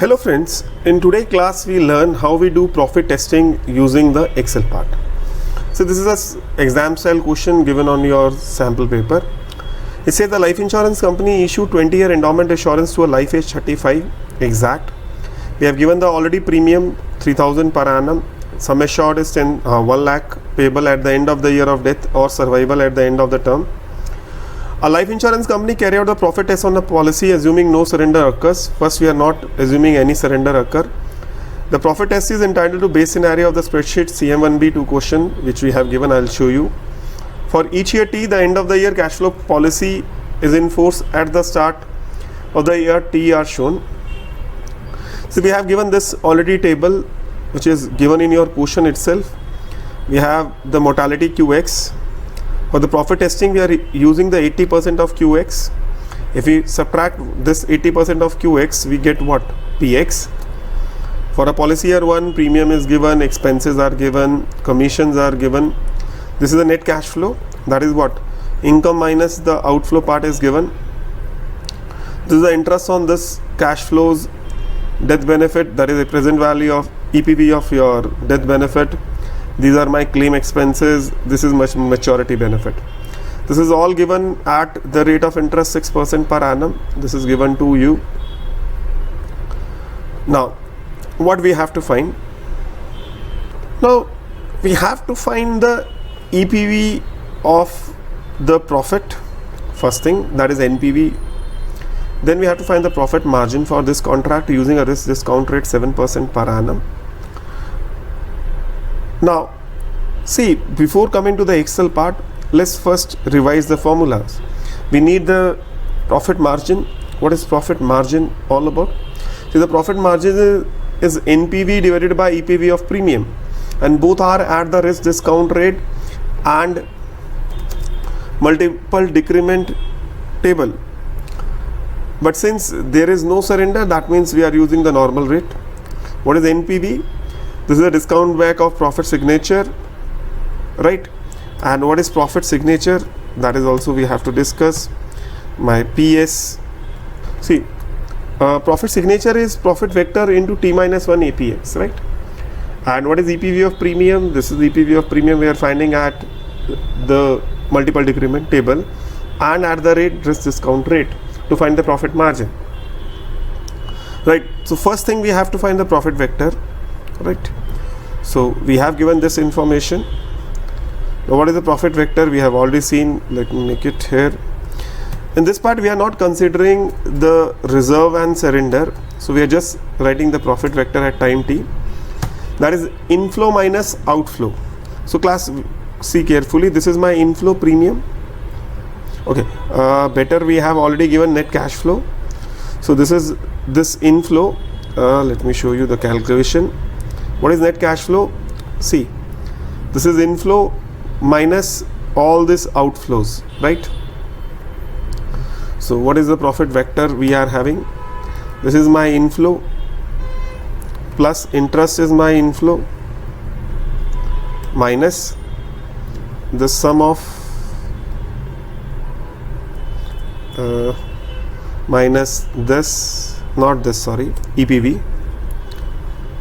Hello friends, in today's class we learn how we do profit testing using the Excel part. So this is an exam style question given on your sample paper. It says the life insurance company issued 20-year endowment assurance to a life age 35 exact. We have given the already premium 3000 per annum. Sum assured is 1 lakh payable at the end of the year of death or survival at the end of the term. A life insurance company carry out the profit test on the policy assuming no surrender occurs. First, we are not assuming any surrender occur. The profit test is entitled to base scenario of the spreadsheet CM1B2 question which we have given. I will show you. For each year T, the end of the year cash flow policy is in force at the start of the year T are shown. So we have given this already table which is given in your question itself. We have the mortality QX. For the profit testing, we are using the 80% of QX. If we subtract this 80% of QX, we get what? PX. For a policy year 1, premium is given, expenses are given, commissions are given. This is the net cash flow. That is what? Income minus the outflow part is given. This is the interest on this cash flows, death benefit, that is the present value of EPV of your death benefit. These are my claim expenses. This is maturity benefit. This is all given at the rate of interest 6% per annum. This is given to you. Now, what we have to find? Now, we have to find the EPV of the profit. First thing, that is NPV. Then we have to find the profit margin for this contract using a risk discount rate 7% per annum. Now, see, before coming to the Excel part, let's first revise the formulas. We need the profit margin. What is profit margin all about? See, the profit margin is NPV divided by EPV of premium, and both are at the risk discount rate and multiple decrement table. But since there is no surrender, that means we are using the normal rate. What is NPV? This is a discount back of profit signature, right? And what is profit signature? That is also we have to discuss. My PS. See, profit signature is profit vector into T minus 1 APX, right? And what is EPV of premium? This is EPV of premium we are finding at the multiple decrement table and at the rate risk discount rate to find the profit margin, right? So first thing we have to find the profit vector, right? So we have given this information. Now what is the profit vector? We have already seen. Let me make it here. In this part we are not considering the reserve and surrender, so we are just writing the profit vector at time t. That is inflow minus outflow. So class, see carefully, this is my inflow premium. Okay, better we have already given net cash flow. So this is this inflow. Let me show you the calculation. What is net cash flow? See, this is inflow minus all these outflows, right? So what is the profit vector we are having? This is my inflow plus interest is my inflow minus the sum of minus this, not this, sorry, EPV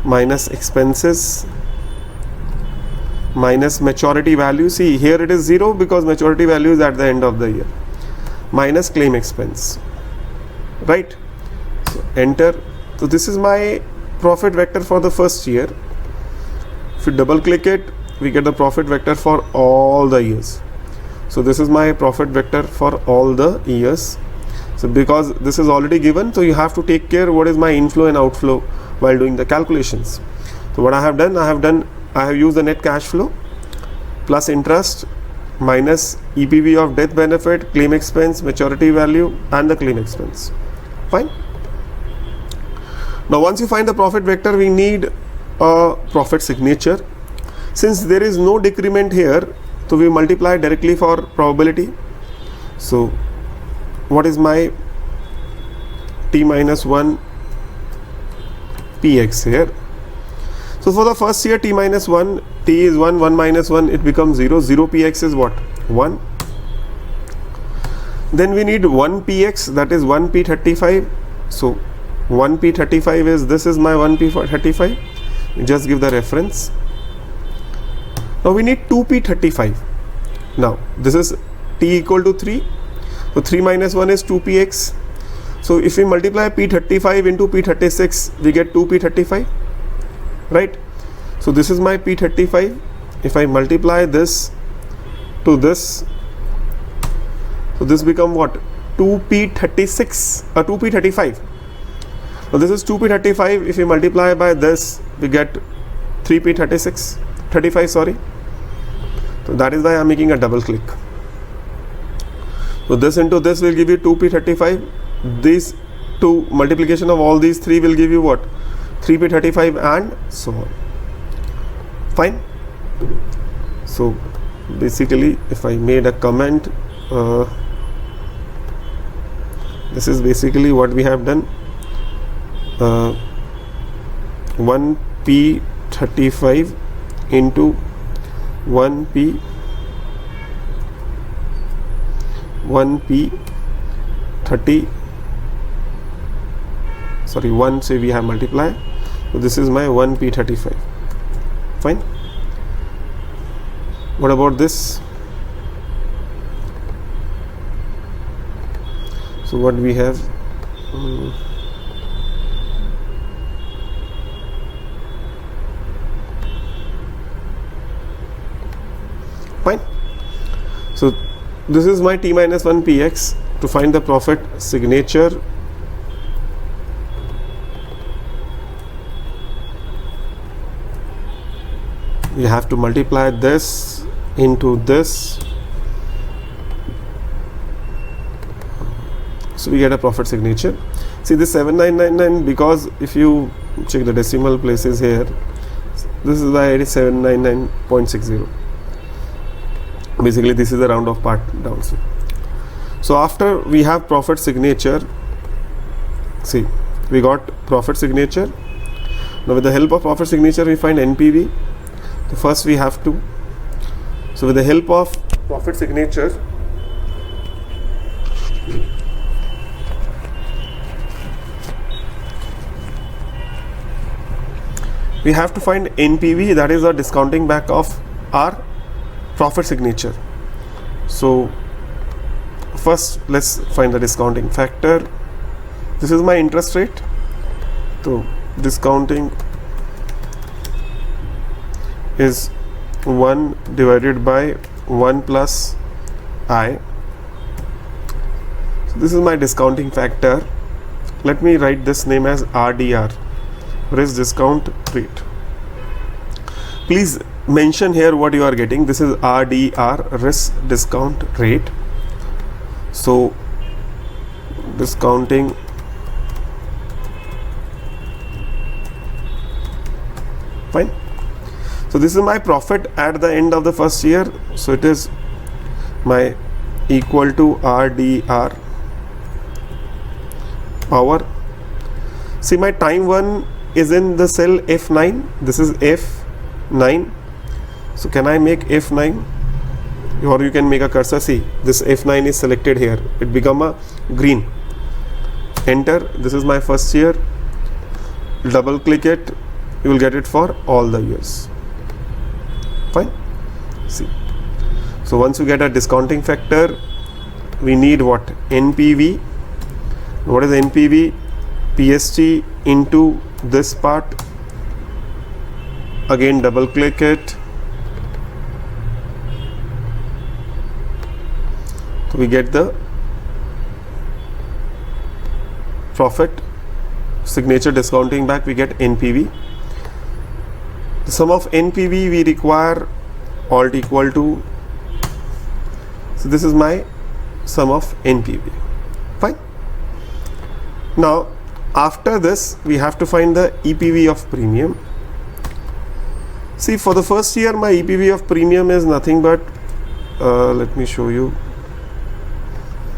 minus expenses minus maturity value. See, here it is 0 because maturity value is at the end of the year, minus claim expense, right? So enter. So this is my profit vector for the first year. If you double click it, we get the profit vector for all the years. So this is my profit vector for all the years. So because this is already given, so you have to take care what is my inflow and outflow while doing the calculations. So what I have done, I have used the net cash flow plus interest minus EPV of death benefit, claim expense, maturity value and the claim expense. Fine. Now once you find the profit vector, we need a profit signature. Since there is no decrement here, so we multiply directly for probability. So what is my T minus 1 PX here? So for the first year T minus 1, T is 1, 1 minus 1, it becomes 0, 0 PX is what? 1. Then we need 1 PX, that is 1 P35. So 1p35 is, this is my 1p35. Just give the reference. Now we need 2p35. Now this is t equal to 3. So 3 minus 1 is 2px. So if we multiply p35 into p36, we get 2p35, right? So this is my p35. If I multiply this to this, so this become what? 2p36 or 2p35. Now this is 2p35. If we multiply by this, we get 35, sorry. So that is why I am making a double click. So this into this will give you 2p35. These two, multiplication of all these three will give you what? 3p35 and so on. Fine. So basically, if I made a comment, this is basically what we have done. 1p35 into 1p30, sorry, 1, say we have multiply. So this is my 1p35. Fine. What about this? So what we have, fine. So this is my t minus 1 px. To find the profit signature, you have to multiply this into this. So we get a profit signature. See this 7999, because if you check the decimal places here, this is why it is 799.60. Basically this is the round off part downside. So after we have profit signature, see we got profit signature. Now with the help of profit signature we find NPV. So first we have to, so with the help of profit signature, we have to find NPV, that is the discounting back of our profit signature. So first let's find the discounting factor. This is my interest rate. So discounting is 1 divided by 1 plus I. So this is my discounting factor. Let me write this name as RDR, risk discount rate. Please mention here what you are getting. This is RDR, risk discount rate. So discounting fine. So this is my profit at the end of the first year. So it is my equal to RDR power. See my time one is in the cell F9. This is F9. So can I make F9? Or you can make a cursor. See this F9 is selected here. It become a green. Enter. This is my first year. Double click it. You will get it for all the years. Fine. See. So once you get a discounting factor, we need what? NPV. What is NPV? PST into this part. Again double click it. So we get the profit signature discounting back, we get NPV. The sum of NPV we require alt equal to, so this is my sum of NPV. Fine. Now after this we have to find the EPV of premium. See for the first year my EPV of premium is nothing but let me show you.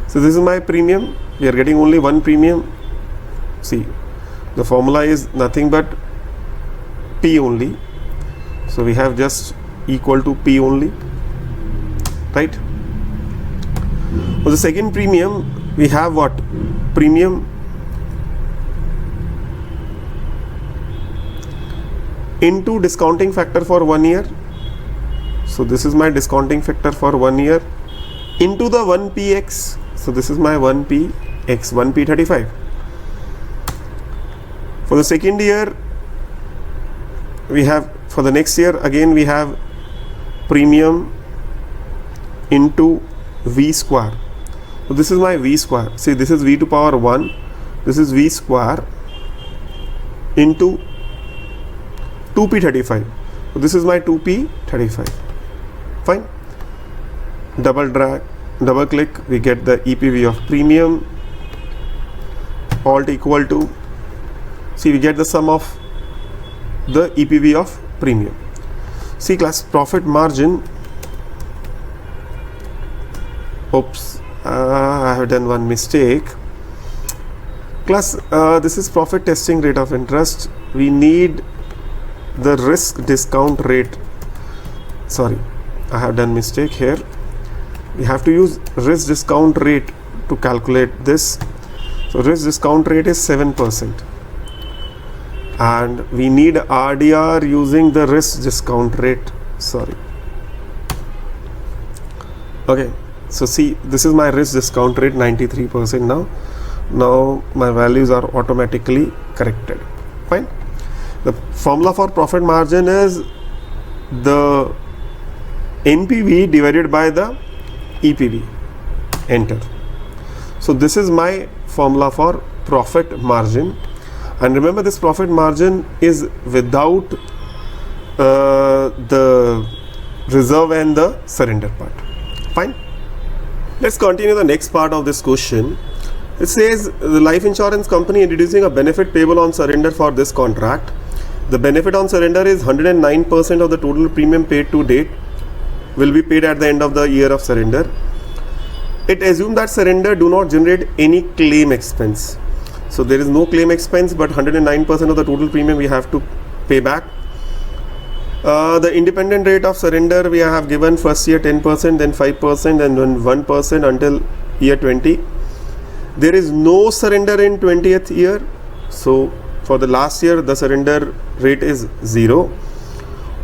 So this is my premium. We are getting only one premium. See the formula is nothing but P only. So we have just equal to P only, right? For the second premium we have what? Premium into discounting factor for 1 year. So this is my discounting factor for 1 year into the 1px. So this is my 1px, 1p35. For the second year, we have, for the next year again we have premium into v square. So this is my v square. See, this is v to power 1. This is v square into 2p35. So this is my 2p35. Fine. Double drag, double click, we get the EPV of premium. Alt equal to, see, we get the sum of the EPV of premium. See class, profit margin. Oops, I have done one mistake. Class, this is profit testing rate of interest. We need the risk discount rate. Sorry, I have done mistake here. We have to use risk discount rate to calculate this. So risk discount rate is 7%. And we need RDR using the risk discount rate. Sorry. Okay. So see, this is my risk discount rate, 93% now. Now my values are automatically corrected. Fine. The formula for profit margin is the NPV divided by the EPV. Enter. So this is my formula for profit margin. And remember, this profit margin is without the reserve and the surrender part. Fine. Let's continue the next part of this question. It says the life insurance company introducing a benefit payable on surrender for this contract. The benefit on surrender is 109% of the total premium paid to date will be paid at the end of the year of surrender. It assumes that surrender do not generate any claim expense. So there is no claim expense, but 109% of the total premium we have to pay back. The independent rate of surrender we have given first year 10%, then 5%, and then 1% until year 20. There is no surrender in 20th year. So for the last year, the surrender rate is 0.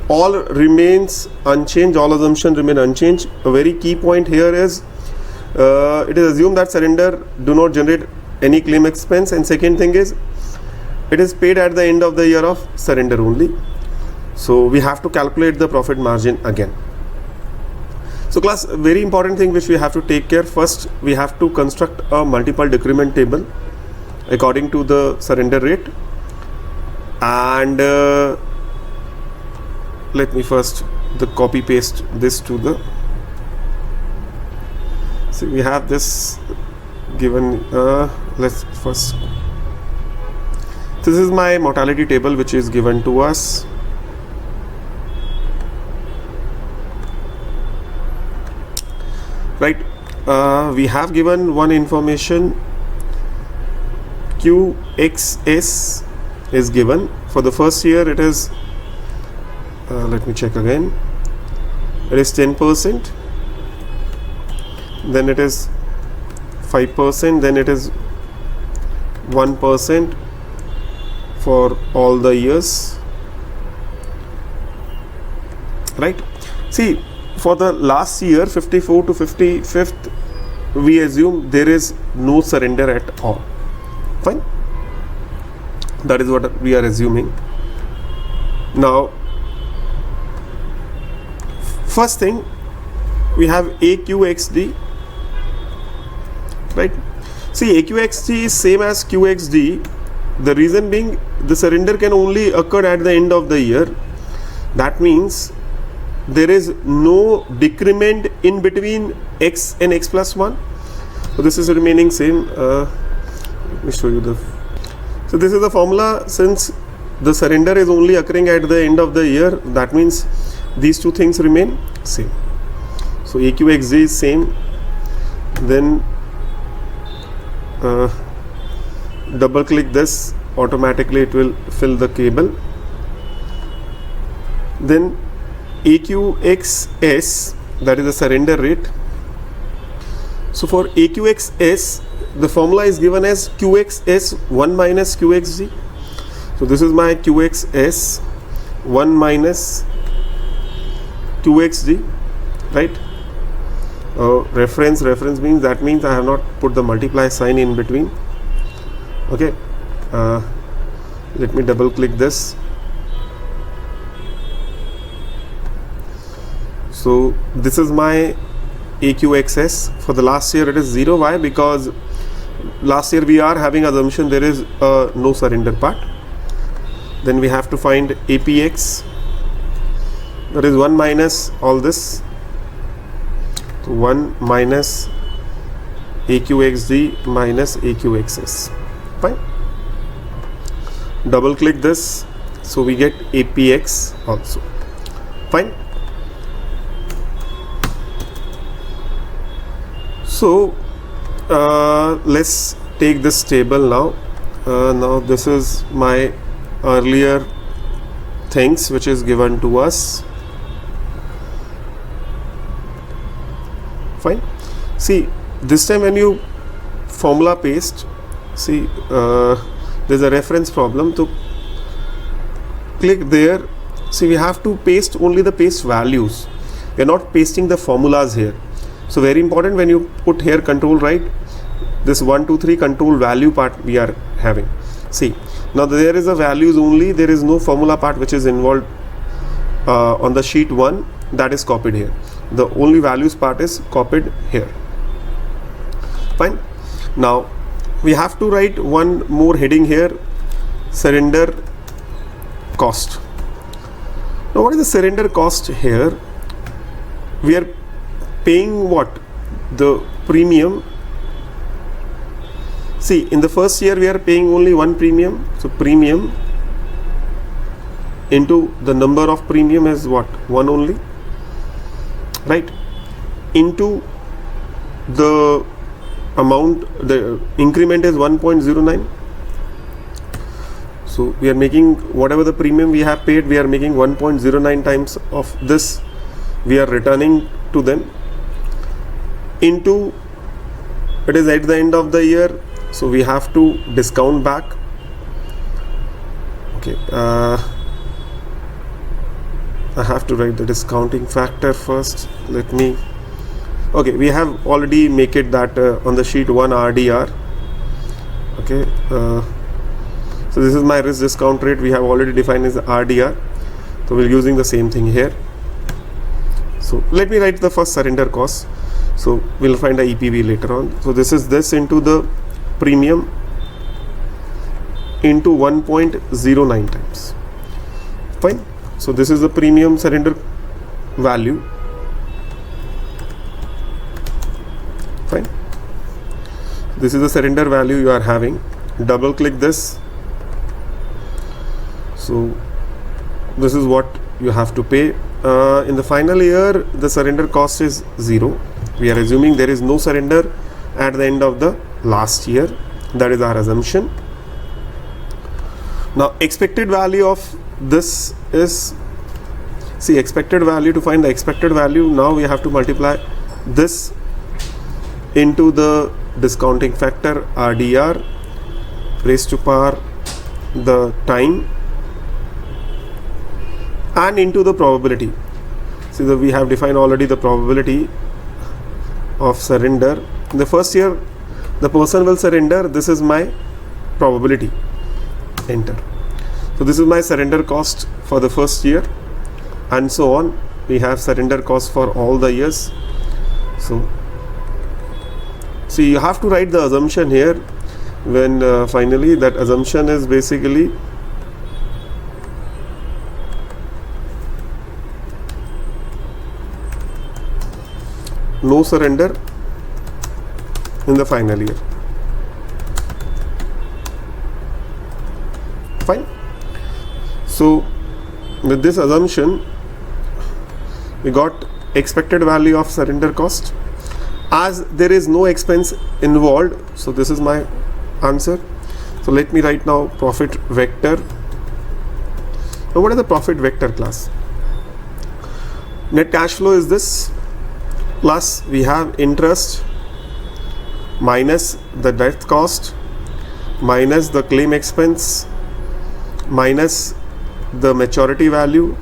All remains unchanged. All assumptions remain unchanged. A very key point here is it is assumed that surrender do not generate any claim expense, and second thing is it is paid at the end of the year of surrender only. So we have to calculate the profit margin again. So class, very important thing which we have to take care. First, we have to construct a multiple decrement table according to the surrender rate, and let me first copy paste this to the, so we have this given, let's first, this is my mortality table which is given to us. Right, we have given one information, QXS is given. For the first year it is, let me check again, it is 10%, then it is 5%, then it is 1% for all the years, right? See, for the last year 54 to 55th, we assume there is no surrender at all. Fine, that is what we are assuming. Now first thing, we have AQXD, right? See, AQXD is same as QXD. The reason being, the surrender can only occur at the end of the year. That means there is no decrement in between x and x plus 1. So this is remaining same. Let me show you the, so this is the formula. Since the surrender is only occurring at the end of the year, that means these two things remain same. So AQXD is same. Then double click this, automatically it will fill the table. Then AQXS, that is the surrender rate. So for AQXS, the formula is given as QXS 1 minus QXD. So this is my QXS 1 minus QXD, right? Reference means that means I have not put the multiply sign in between. Okay, let me double click this. So this is my AQXS. For the last year it is 0. Why? Because last year we are having assumption there is a no surrender part. Then we have to find APX, that is 1 minus all this, so 1 minus AQXD minus AQXS. Fine. Double click this, so we get APX also. Fine. So let's take this table now. Now this is my earlier things which is given to us. Fine. See, this time when you formula paste, see there's a reference problem, so click there. See, we have to paste only the paste values, we are not pasting the formulas here. So very important, when you put here control right, this 1 2 3 control value part we are having. See, now there is a values only, there is no formula part which is involved on the sheet 1, that is copied here. The only values part is copied here. Fine. Now we have to write one more heading here, surrender cost. Now what is the surrender cost here? We are paying what? The premium. See, in the first year we are paying only one premium, so premium into the number of premium is what? 1 only, right? Into the amount, the increment is 1.09. So we are making whatever the premium we have paid, we are making 1.09 times of this, we are returning to them. Into, it is at the end of the year, so we have to discount back. Okay, I have to write the discounting factor first. Let me, okay, we have already make it that on the sheet 1 RDR. Okay, so this is my risk discount rate, we have already defined as RDR, so we're using the same thing here. So let me write the first surrender cost, so we'll find the EPV later on. So this is this into the premium into 1.09 times. Fine. So this is the premium surrender value. Fine. This is the surrender value you are having. Double click this. So this is what you have to pay. In the final year the surrender cost is 0. We are assuming there is no surrender at the end of the last year. That is our assumption. Now expected value of this is, see, expected value, to find the expected value, now we have to multiply this into the discounting factor RDR raised to power the time and into the probability. See that we have defined already the probability of surrender. In the first year the person will surrender, this is my probability. Enter. So this is my surrender cost for the first year, and so on. We have surrender cost for all the years. So you have to write the assumption here when finally that assumption is basically no surrender in the final year. Fine. So with this assumption we got expected value of surrender cost. As there is no expense involved, so this is my answer. So let me write now profit vector. Now what is the profit vector class? Net cash flow is this, plus we have interest minus the debt cost minus the claim expense minus the maturity value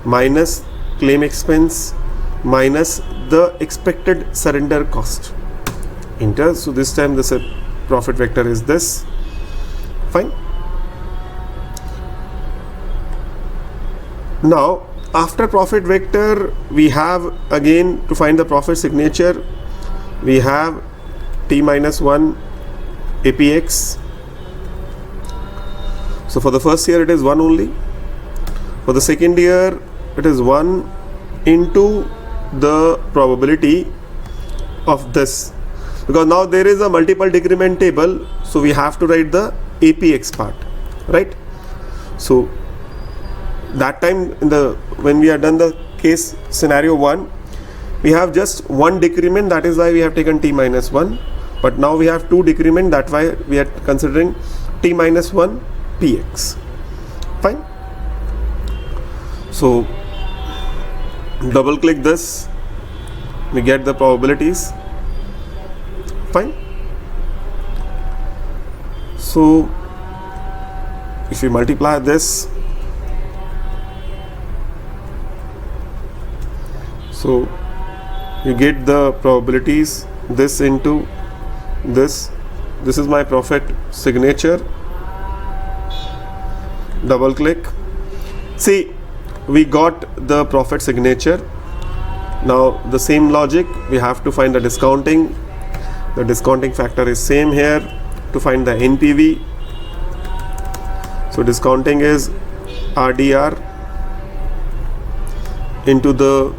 minus claim expense minus the expected surrender cost. Enter. So this time the profit vector is this. Fine. Now after profit vector, we have again to find the profit signature, we have T minus 1 APX. So for the first year it is 1 only. For the second year it is 1 into the probability of this, because now there is a multiple decrement table, so we have to write the APX part, right? So that time when we have done the case scenario 1, we have just one decrement, that is why we have taken T minus 1, but now we have two decrement, that's why we are considering T minus 1 PX. Fine. So double click this, we get the probabilities. Fine. So if you multiply this, so you get the probabilities, this into this is my profit signature. Double click, see we got the profit signature. Now the same logic, we have to find the discounting. The discounting factor is same here to find the NPV. So discounting is RDR into the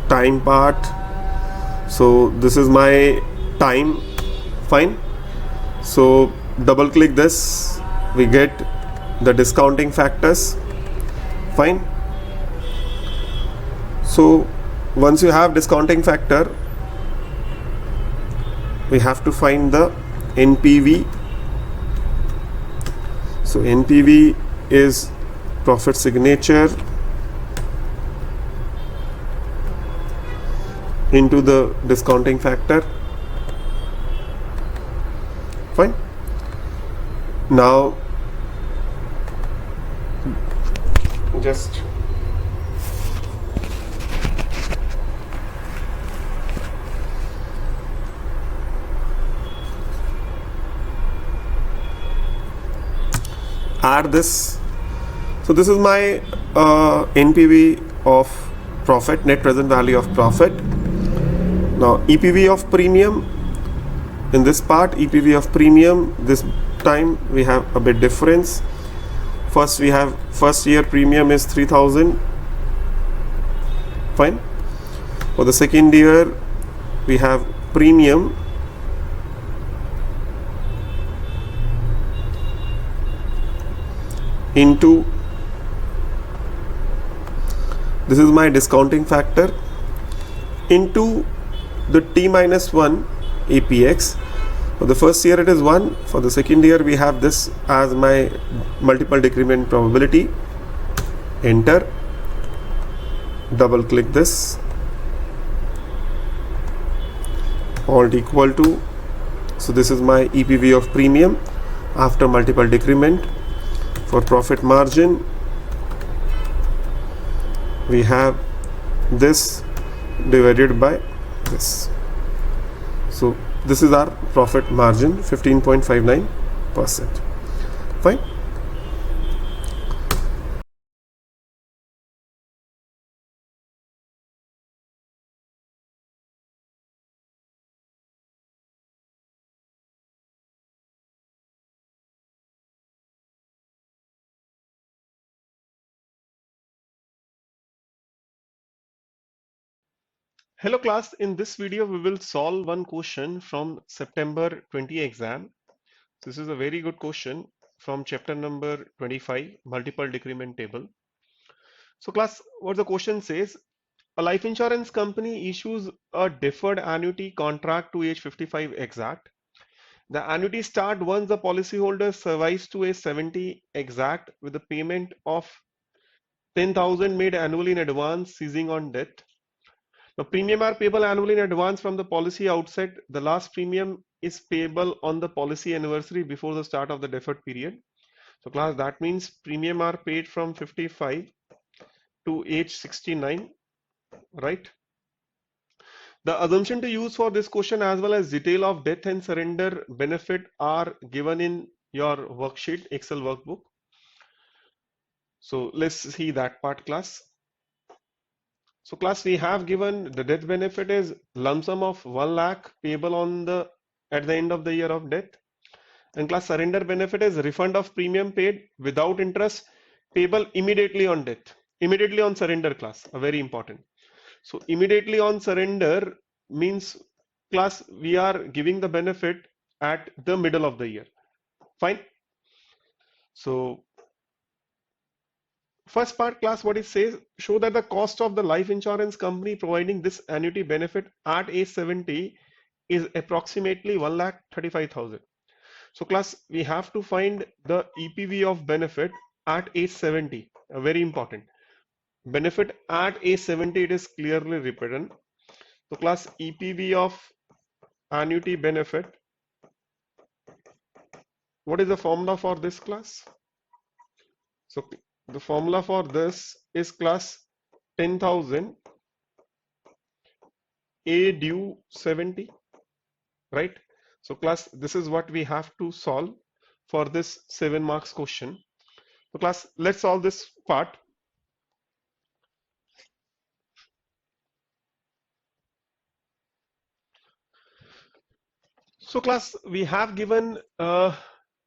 time part. So this is my time. Fine. So double click this, we get the discounting factors. Fine. So once you have discounting factor, we have to find the NPV. So NPV is profit signature into the discounting factor. Fine. Now just add this. So this is my NPV of profit, net present value of profit. Now EPV of premium, in this part EPV of premium, this time we have a bit difference. First we have first year premium is 3000. Fine. For the second year we have premium into, this is my discounting factor, into the T minus 1 APX. For the first year it is 1, for the second year we have this as my multiple decrement probability. Enter. Double click this, alt equal to, so this is my EPV of premium after multiple decrement. For profit margin we have this divided by this. So this is our profit margin, 15.59%. Fine. Hello class, in this video we will solve one question from September 20 exam. This is a very good question from chapter number 25, multiple decrement table. So class, what the question says, a life insurance company issues a deferred annuity contract to age 55 exact. The annuity start once the policyholder survives to age 70 exact with the payment of 10,000 made annually in advance ceasing on death. The premium are payable annually in advance from the policy outset. The last premium is payable on the policy anniversary before the start of the deferred period. So class, that means premium are paid from 55 to age 69, right? The assumption to use for this question as well as detail of death and surrender benefit are given in your worksheet, Excel workbook. So let's see that part, class. So class, we have given the death benefit is lump sum of 1 lakh payable on the at the end of the year of death. And class, surrender benefit is refund of premium paid without interest payable immediately on death. Immediately on surrender, class, very important. So immediately on surrender means, class, we are giving the benefit at the middle of the year. Fine. So first part, class, what it says, show that the cost of the life insurance company providing this annuity benefit at age 70 is approximately 1,35,000. So class, we have to find the EPV of benefit at age 70. Very important. Benefit at age 70, it is clearly written. So class, EPV of annuity benefit. What is the formula for this, class? So the formula for this is, class, 10,000 A due 70, right? So class, this is what we have to solve for this 7 marks question. So class, let's solve this part. So class, we have given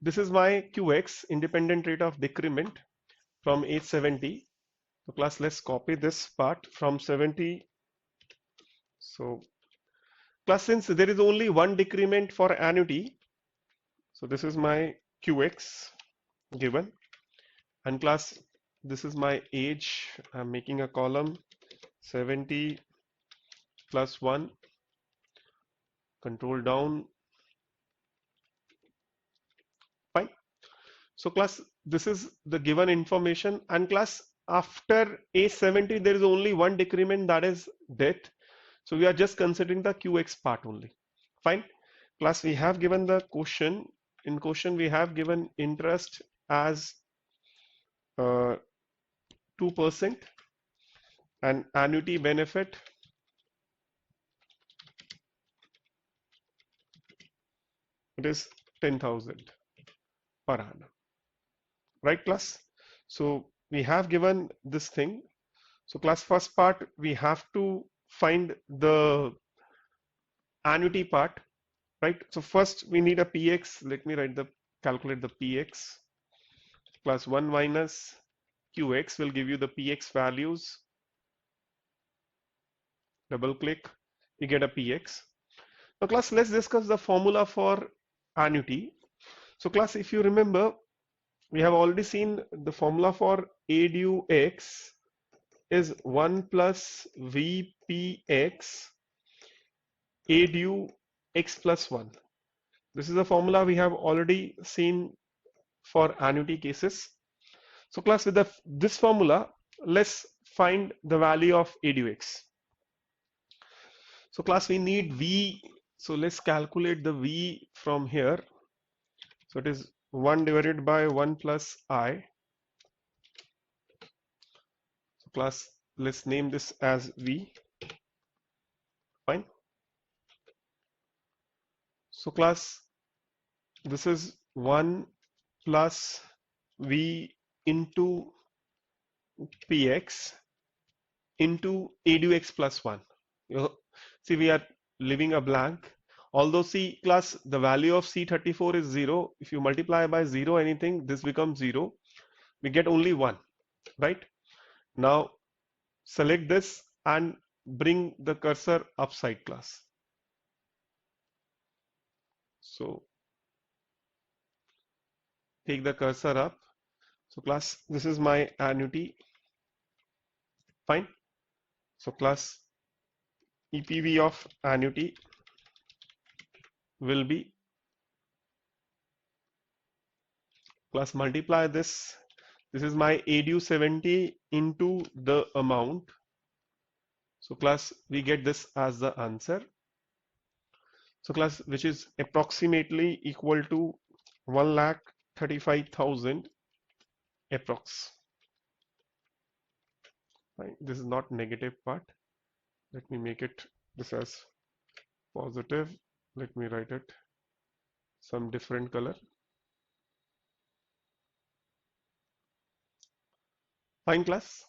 this is my QX, independent rate of decrement from age 70. So class, let's copy this part from 70. So class, since there is only one decrement for annuity, so this is my QX given, and class, this is my age. I'm making a column 70 plus 1, control down. Fine. So class, this is the given information, and class, after age 70 there is only one decrement, that is death. So we are just considering the QX part only. Fine. Class, we have given the question. In question we have given interest as 2% and annuity benefit it is 10,000 per annum, right, class? So we have given this thing. So class, first part, we have to find the annuity part, right? So first we need a PX. Let me calculate the PX. Class, 1 minus QX will give you the PX values. Double click, you get a PX. Now class, let's discuss the formula for annuity. So class, if you remember, we have already seen the formula for A due X is 1 plus VPX A due X plus 1. This is the formula we have already seen for annuity cases. So class, with this formula, let's find the value of A due X. So class, we need V. So let's calculate the V from here. So it is 1 divided by 1 plus I. So class, let's name this as V. Fine. So class, this is 1 plus V into PX into A due X plus 1. See, we are leaving a blank. Although C class, the value of C34 is 0. If you multiply by 0 anything, this becomes 0. We get only 1, right? Now select this and bring the cursor upside, class. So take the cursor up. So class, this is my annuity. Fine. So class, EPV of annuity will be, class, multiply this. This is my A due 70 into the amount. So class, we get this as the answer. So class, which is approximately equal to 1,35,000 approx. Fine. This is not negative part. Let me make it this as positive. Let me write it some different color. Fine, class.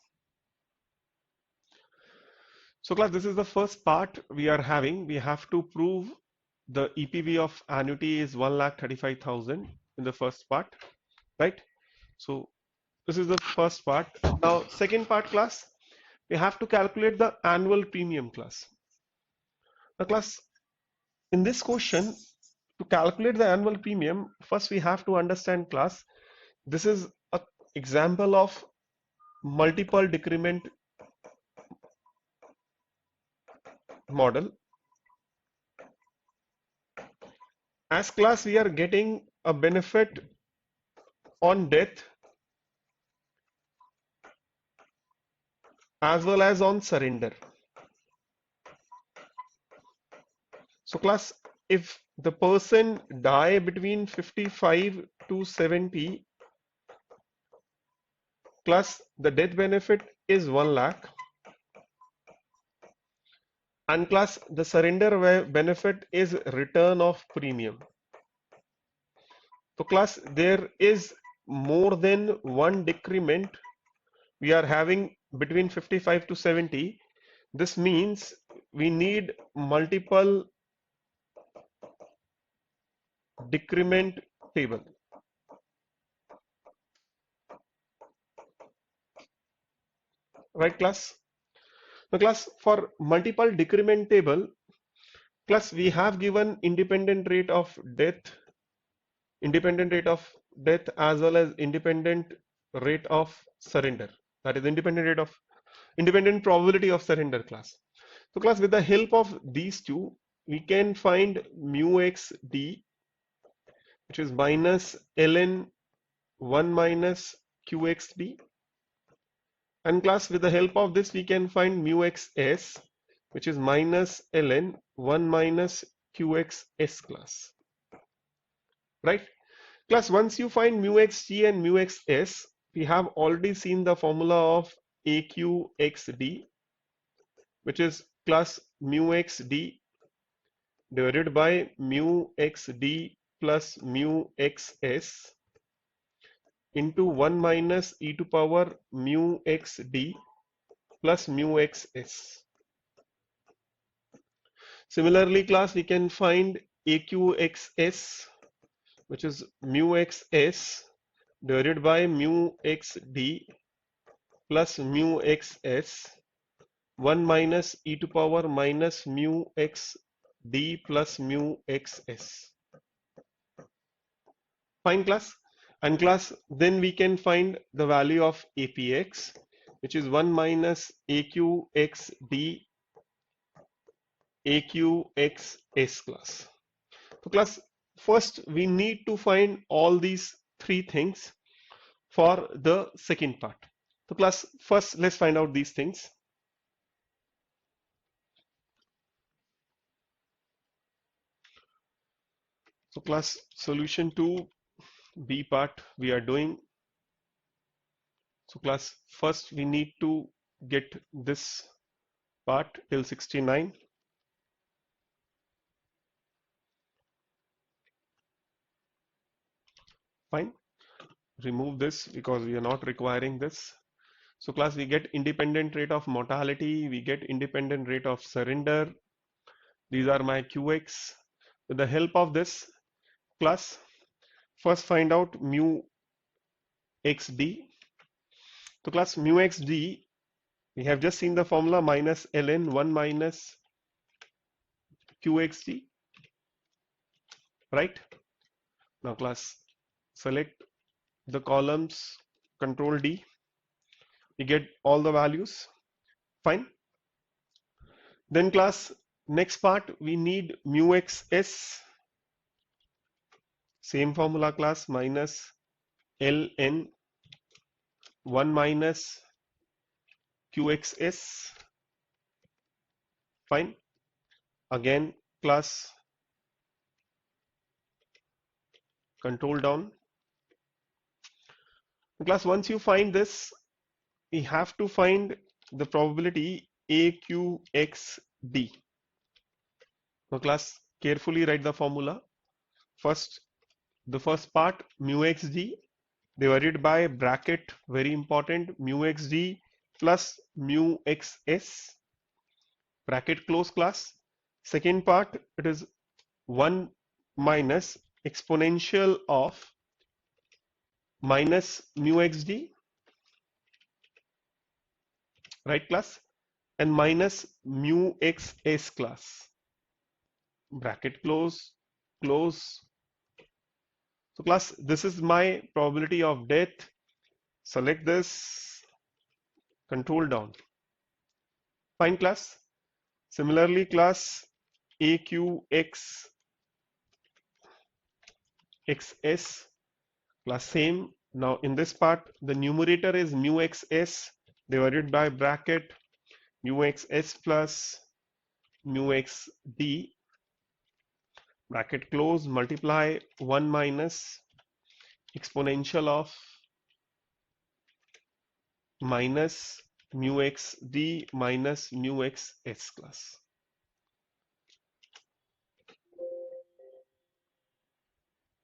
So class, this is the first part we are having. We have to prove the EPV of annuity is 1,35,000 in the first part, right? So this is the first part. Now second part, class, we have to calculate the annual premium, class. Now class, in this question, to calculate the annual premium, first we have to understand, class, this is an example of multiple decrement model. As class, we are getting a benefit on death as well as on surrender. So class, if the person die between 55 to 70, class, the death benefit is 1 lakh, and class, the surrender benefit is return of premium. So class, there is more than one decrement we are having between 55 to 70. This means we need multiple decrement table. Right, class? Now class, for multiple decrement table, class, we have given independent rate of death as well as independent rate of surrender. That is independent probability of surrender, class. So class, with the help of these two, we can find mu x d, which is minus ln 1 minus qxd, and class, with the help of this we can find mu x s, which is minus ln 1 minus qxs, class. Right, class, once you find mu xg and mu xs, we have already seen the formula of aqxd, which is class mu xd divided by mu xd plus mu xs into 1 minus e to power mu xd plus mu xs. Similarly, class, we can find aqxs, which is mu xs divided by mu xd plus mu xs, 1 minus e to power minus mu xd plus mu xs. Fine, class. And class, then we can find the value of APX, which is 1 minus AQXD AQXS, class. So class, first we need to find all these three things for the second part. So class, first let's find out these things. So class, solution to B part we are doing. So class, first we need to get this part till 69. Fine, remove this because we are not requiring this. So class, we get independent rate of mortality, we get independent rate of surrender. These are my QX. With the help of this, class, first find out mu xd. So class, mu xd, we have just seen the formula minus ln 1 minus qxd, right? Now class, select the columns, control D, we get all the values. Fine. Then class, next part we need mu xs, same formula, class, minus ln 1 minus qxs. Fine. Again, class, control down. Class, once you find this, we have to find the probability AQXD. Now class, carefully write the formula. First, the first part mu xd divided by bracket, very important, mu xd plus mu xs, bracket close class. Second part, it is 1 minus exponential of minus mu xd, right class, and minus mu xs class, bracket close, close. So class, this is my probability of death. Select this, control down. Fine class. Similarly class, AQX XS class same. Now in this part the numerator is mu xs divided by bracket mu xs plus mu xd, bracket close, multiply 1 minus exponential of minus mu xd minus mu xs class.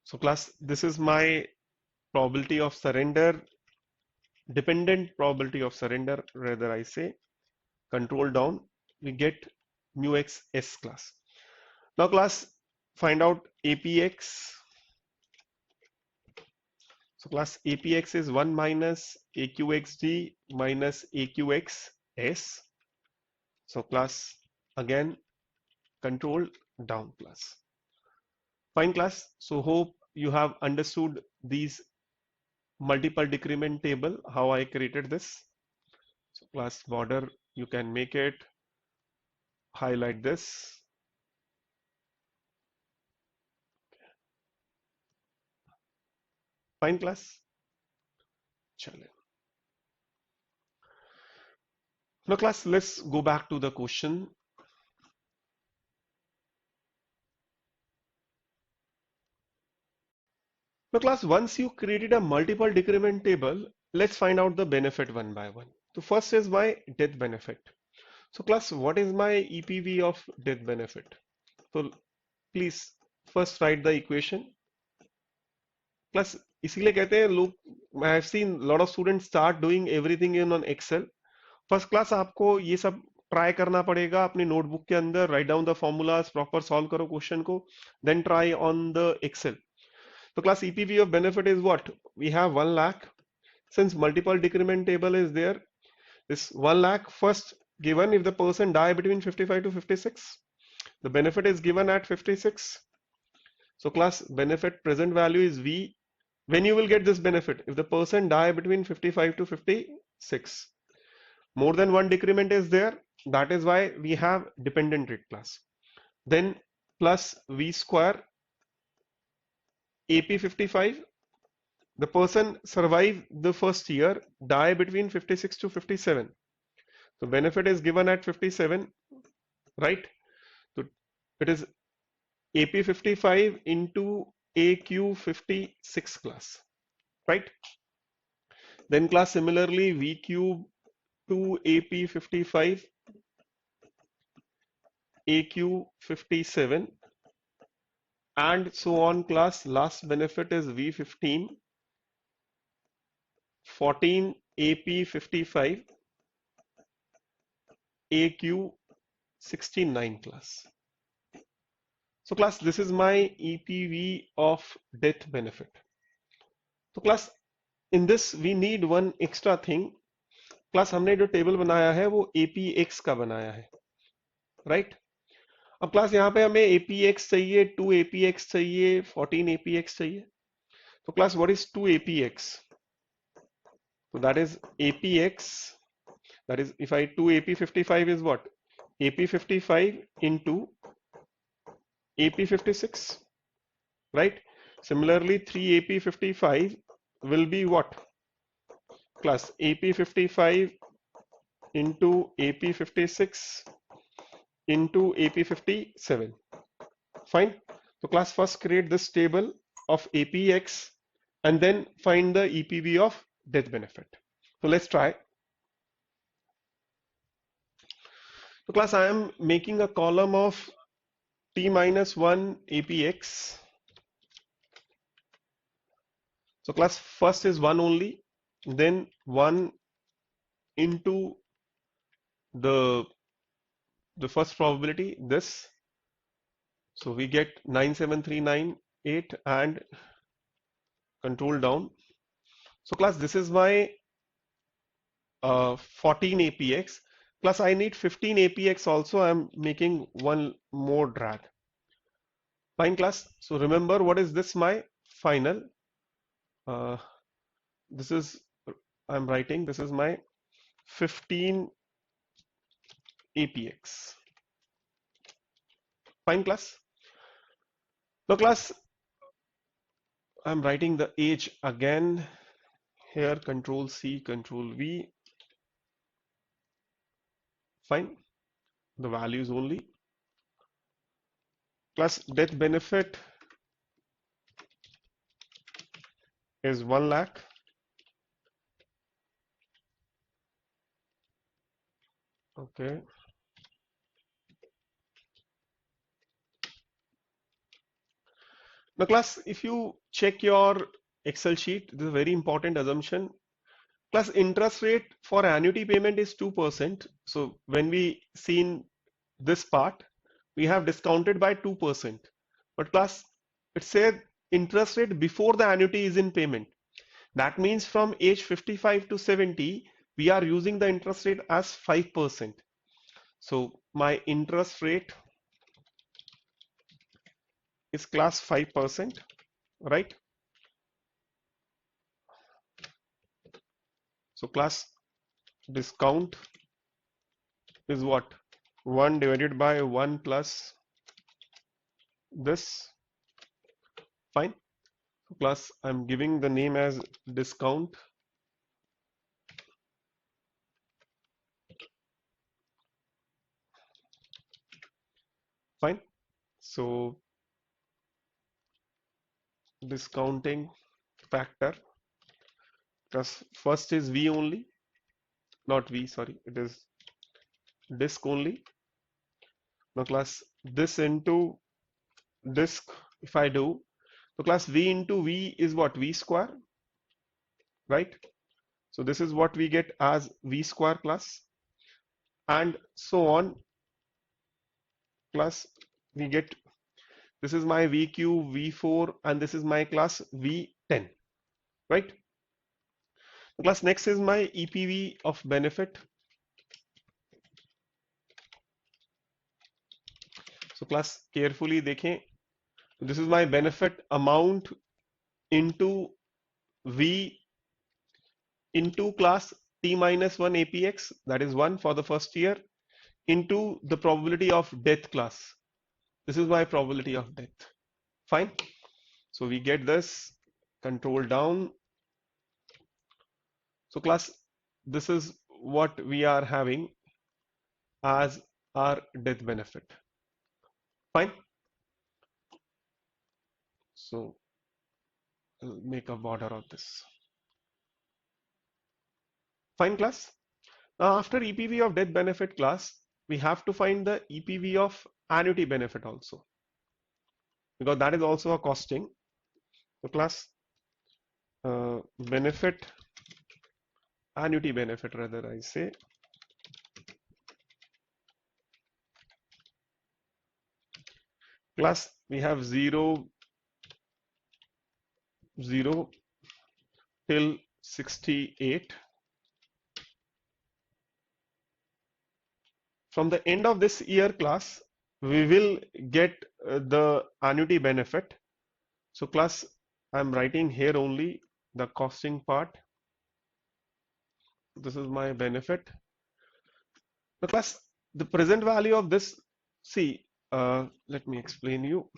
So class, this is my probability of surrender, dependent probability of surrender, rather I say, control down, we get mu xs class. Now class, find out APX. So class, APX is 1 minus AQXD minus AQXS. So class, again control down class. Fine class. So hope you have understood these multiple decrement table, how I created this. So class, border you can make it, highlight this. Fine class. Chale. Now class, let's go back to the question. Now class, once you created a multiple decrement table, let's find out the benefit one by one. So first is my death benefit. So class, what is my EPV of death benefit? So please first write the equation. Class, इसीलिए कहते हैं लोग, I have seen lot of students start doing everything in on Excel. First class आपको ये सब try करना पड़ेगा अपनी नोटबुक के अंदर, write down the formulas, proper solve करो क्वेश्चन को, then try on the excel. So class, EPV of benefit is what? We have 1 lakh. Since multiple decrement table is there, this 1 lakh first given if the person die between 55 to 56. The benefit is given at 56. So class, benefit present value is V. When you will get this benefit? If the person die between 55 to 56. More than one decrement is there. That is why we have dependent rate class. Then plus V square AP55, the person survive the first year, die between 56 to 57. So benefit is given at 57, right? So it is AP55 into AQ56 class, right? Then class, similarly V cube to AP55, AQ57, and so on class. Last benefit is V15, 14 AP55, AQ69 class. So class, this is my EPV of death benefit. So class, in this we need one extra thing. Class, हमने जो table बनाया है वो APX का बनाया है, right? अब class यहाँ पे हमें APX चाहिए, 2 APX चाहिए, 14 APX चाहिए. So class, what is 2 APX? So that is APX, that is if I 2 AP55 is what? AP55 into AP56, right? Similarly 3 AP55 will be what? Class, AP55 into AP56 into AP57. Fine. So class, first create this table of APX and then find the EPV of death benefit. So let's try. So class, I am making a column of T minus 1 APX. So class, first is 1 only, then 1 into the first probability, this. So we get 97398 and control down. So class, this is my 14 APX. Plus I need 15 APX also. I'm making one more drag. Fine class. So remember, what is this my final? Uh, this is, I'm writing, this is my 15 APX. Fine class. So class, I'm writing the age again here, control C, control V. Fine. The values only. Plus death benefit is 1 lakh. Okay. Now class, if you check your Excel sheet, this is a very important assumption. Plus interest rate for annuity payment is 2%. So when we seen this part, we have discounted by 2%. But class, it said interest rate before the annuity is in payment. That means from age 55 to 70, we are using the interest rate as 5%. So my interest rate is class 5%, right? So class discount is what? 1 divided by 1 plus this. Fine. So class, I'm giving the name as discount. Fine. So discounting factor, plus first is V only, not V, sorry, it is disk only. Now class, this into disk, if I do, so class V into V is what? V square, right? So this is what we get as V square class, and so on. Plus we get, this is my VQ, V4, and this is my class V10, right? Class, next is my EPV of benefit. So class, carefully देखें, this is my benefit amount into V into class T minus 1 APX, that is 1 for the first year, into the probability of death class. This is my probability of death. Fine. So we get this, control down. So class, this is what we are having as our death benefit. Fine. So I'll make a border of this. Fine class. Now after EPV of death benefit class, we have to find the EPV of annuity benefit also, because that is also a costing. So class, benefit, annuity benefit rather I say, class we have 0, 0 till 68. From the end of this year class, we will get the annuity benefit. So class, I'm writing here only the costing part. This is my benefit. The class, the present value of this, see, let me explain you.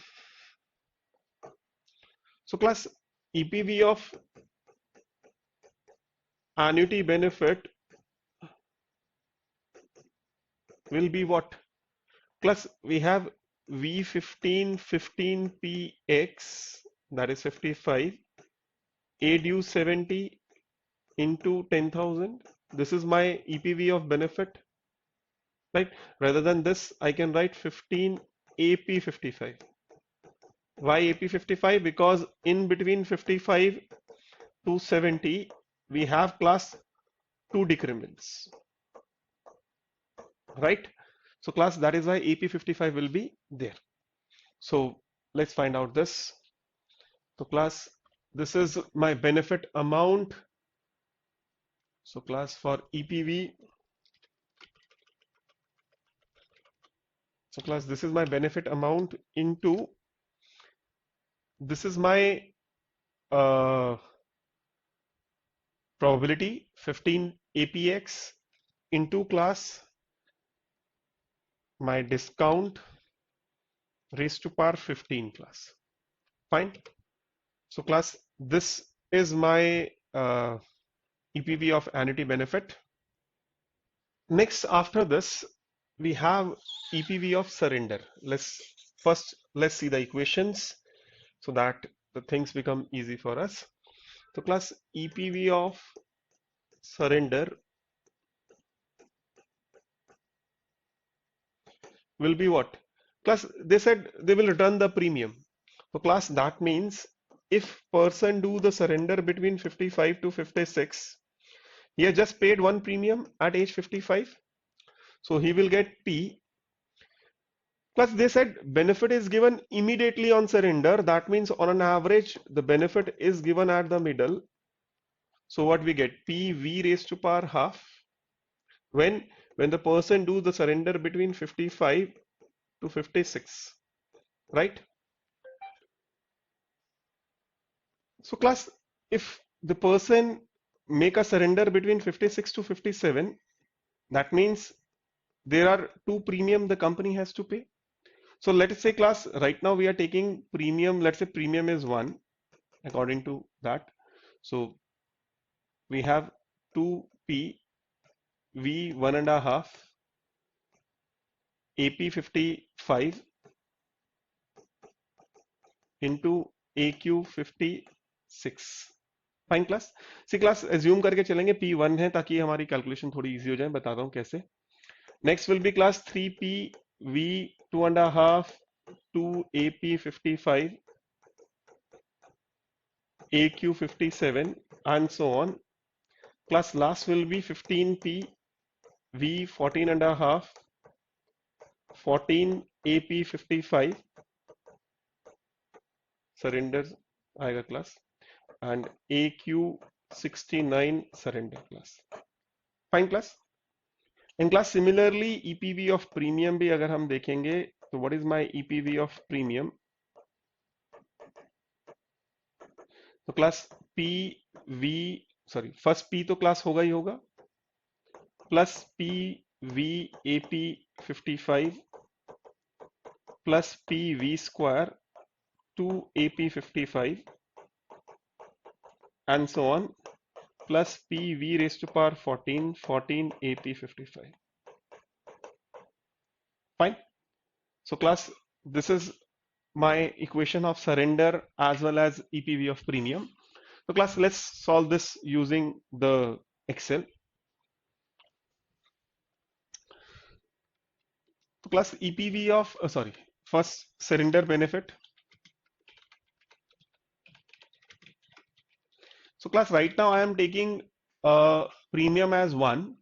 So class, EPV of annuity benefit will be what? Plus we have V15 15PX, that is 55, ADU 70, into 10,000. This is my EPV of benefit, right? Rather than this, I can write 15 AP55. Why AP55? Because in between 55 to 70, we have class 2 decrements, right? So class, that is why AP55 will be there. So let's find out this. So class, this is my benefit amount. So class, for EPV, so class, this is my benefit amount into, this is my probability 15 APX into class my discount raised to power 15 class. Fine. So class, this is my EPV of annuity benefit. Next, after this, we have EPV of surrender. Let's see the equations so that the things become easy for us. So class, EPV of surrender will be what? Class, they said they will return the premium. So class, that means if person do the surrender between 55 to 56, he has just paid one premium at age 55, so he will get P. Plus they said benefit is given immediately on surrender. That means on an average the benefit is given at the middle. So what we get? PV raised to power half when the person do the surrender between 55 to 56, right? So class, if the person make a surrender between 56 to 57, that means there are two premium the company has to pay. So let us say class, right now we are taking premium, let's say premium is 1 according to that. So we have 2P V 1.5 AP 55 into AQ 56. Fine class. C class assume करके चलेंगे P1 है ताकि हमारी calculation थोड़ी easy हो जाए. बताता हूं कैसे. Next will be class 3P V 2.5 2 AP 55 AQ 57 and so on. Class last will be 15P V 14.5 14 AP 55 surrender आएगा class and AQ 69 surrender class. Fine class. In class similarly EPV of premium भी अगर हम देखेंगे तो what is my EPV of premium? तो class PV sorry first P तो class होगा ही होगा plus PV AP 55 plus PV square 2 AP 55 and so on plus PV raised to power 14 14 AP 55. Fine. So class, this is my equation of surrender as well as EPV of premium. So class, let's solve this using the Excel. So class, EPV of first surrender benefit. So class, right now I am taking premium as 1.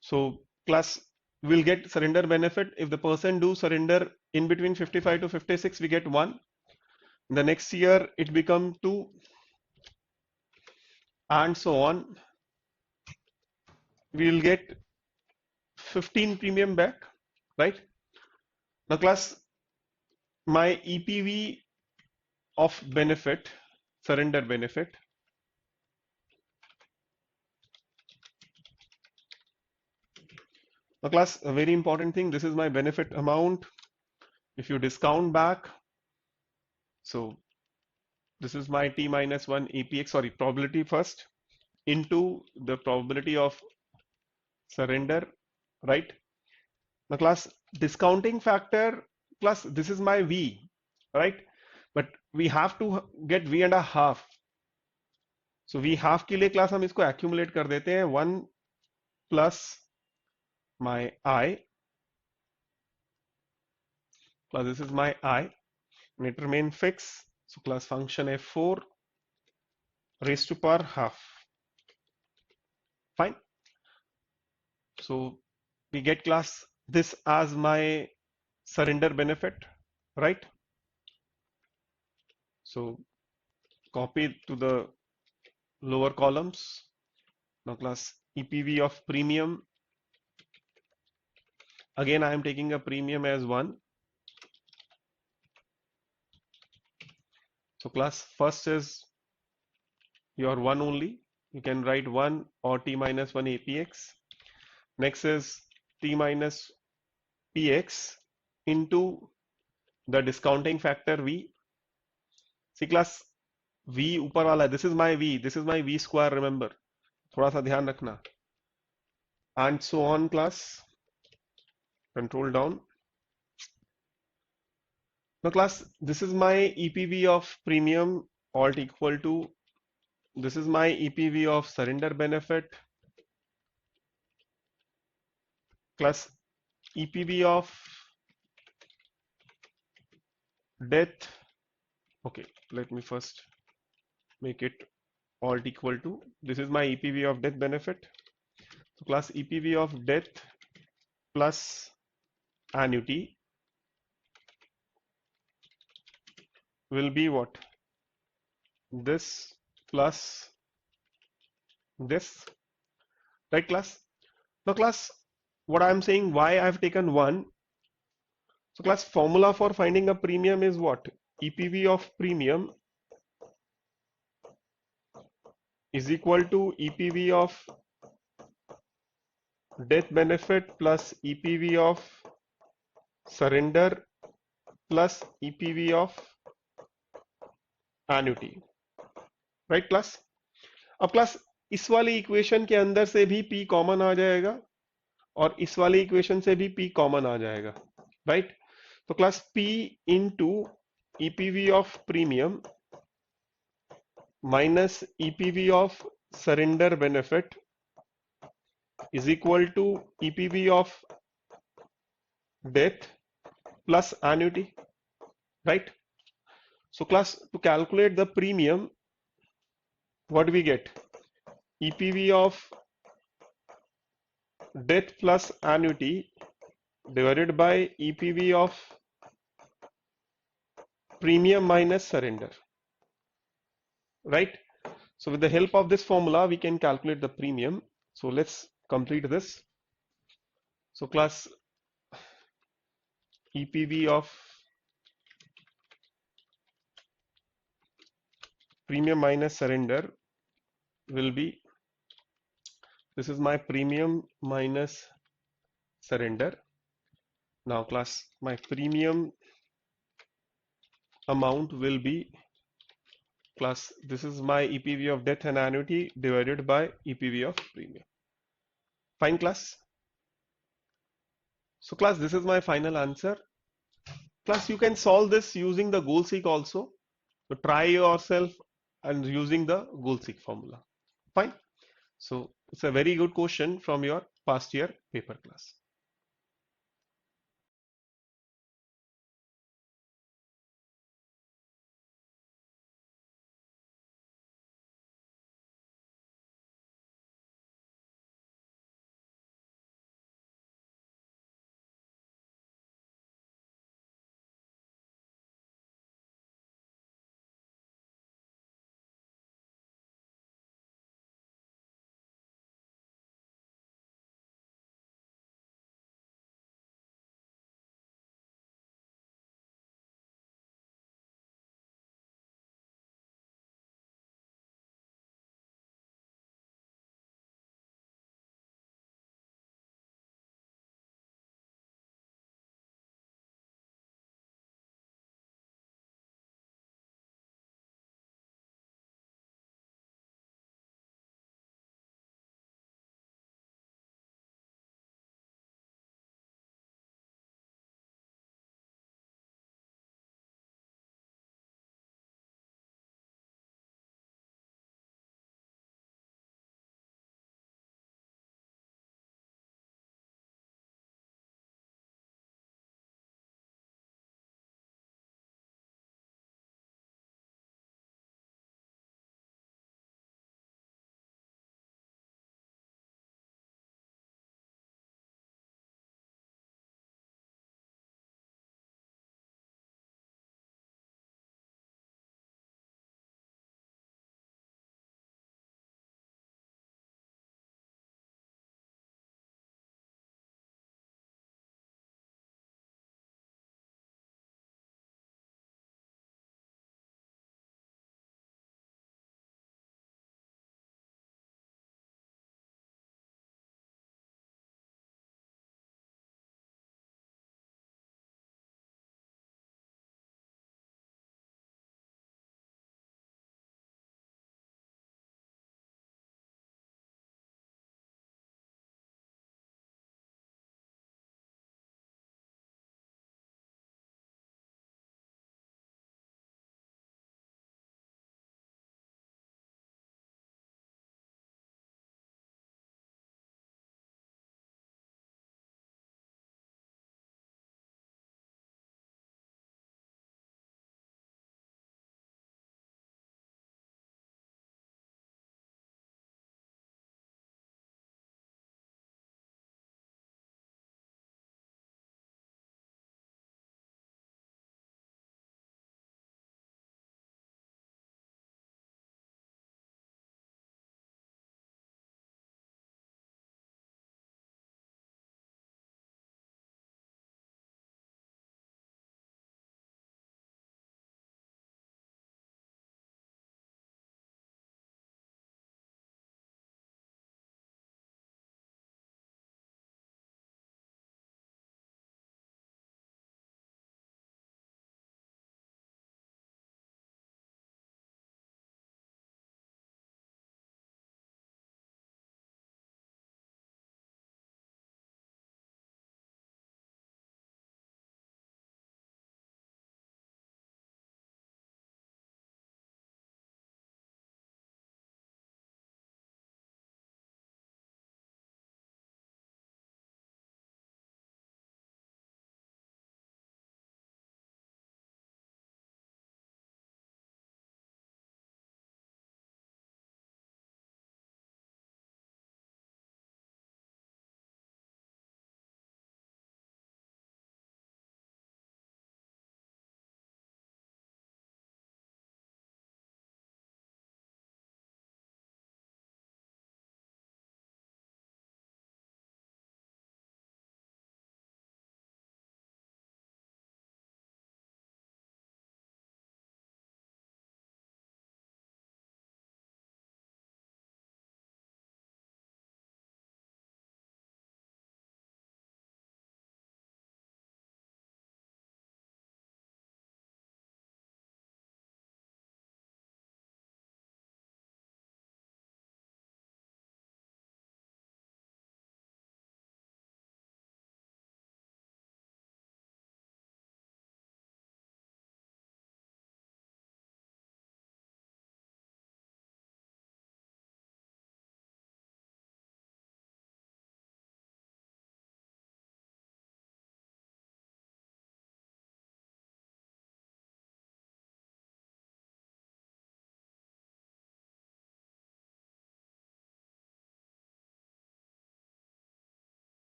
So class, will get surrender benefit if the person do surrender in between 55 to 56, we get 1. The next year it become 2 and so on. We will get 15 premium back, right? Now class, my EPV of benefit, surrender benefit, now class, a very important thing, this is my benefit amount. If you discount back, so this is my T minus 1 APX, sorry, probability first into the probability of surrender, right? Now class, discounting factor, class, this is my V, right? But we have to get V and a half. So V half के लिए class हम इसको accumulate कर देते हैं 1 plus my I plus this is my I and it remain fixed. So class function f4 raised to power half. Fine. So we get class this as my surrender benefit, right? So copy to the lower columns. Now class EPV of premium. Again I am taking a premium as 1. So class first is your 1 only. You can write 1 or t minus 1 APX. Next is t minus px into the discounting factor v. See class v ऊपर वाला है. This is my v. This is my v square. Remember, थोड़ा सा ध्यान रखना. And so on class. Control down. Now class, this is my EPV of premium alt equal to, this is my EPV of surrender benefit. Class EPV of death. Okay, let me first make it alt equal to, this is my EPV of death benefit. So class EPV of death plus annuity will be what? This plus this, right class? Now class, what I am saying, why I have taken 1. So class, formula for finding a premium is what? EPV of premium is equal to EPV of death benefit plus EPV of surrender plus EPV of annuity, right class? अब class इस वाली equation के अंदर से भी P common आ जाएगा और इस वाली इक्वेशन से भी P कॉमन आ जाएगा, राइट? तो class P into EPV of premium minus EPV of surrender benefit is equal to EPV of death plus annuity, right? So class, to calculate the premium, what do we get? EPV of death plus annuity divided by EPV of premium minus surrender, right? So with the help of this formula, we can calculate the premium. So let's complete this. So class, EPV of premium minus surrender will be, this is my premium minus surrender. Now class, my premium amount will be, class, this is my EPV of death and annuity divided by EPV of premium. Fine class. So class, this is my final answer. Class, you can solve this using the goal seek also. So try yourself and using the goal seek formula. Fine. So it's a very good question from your past year paper class.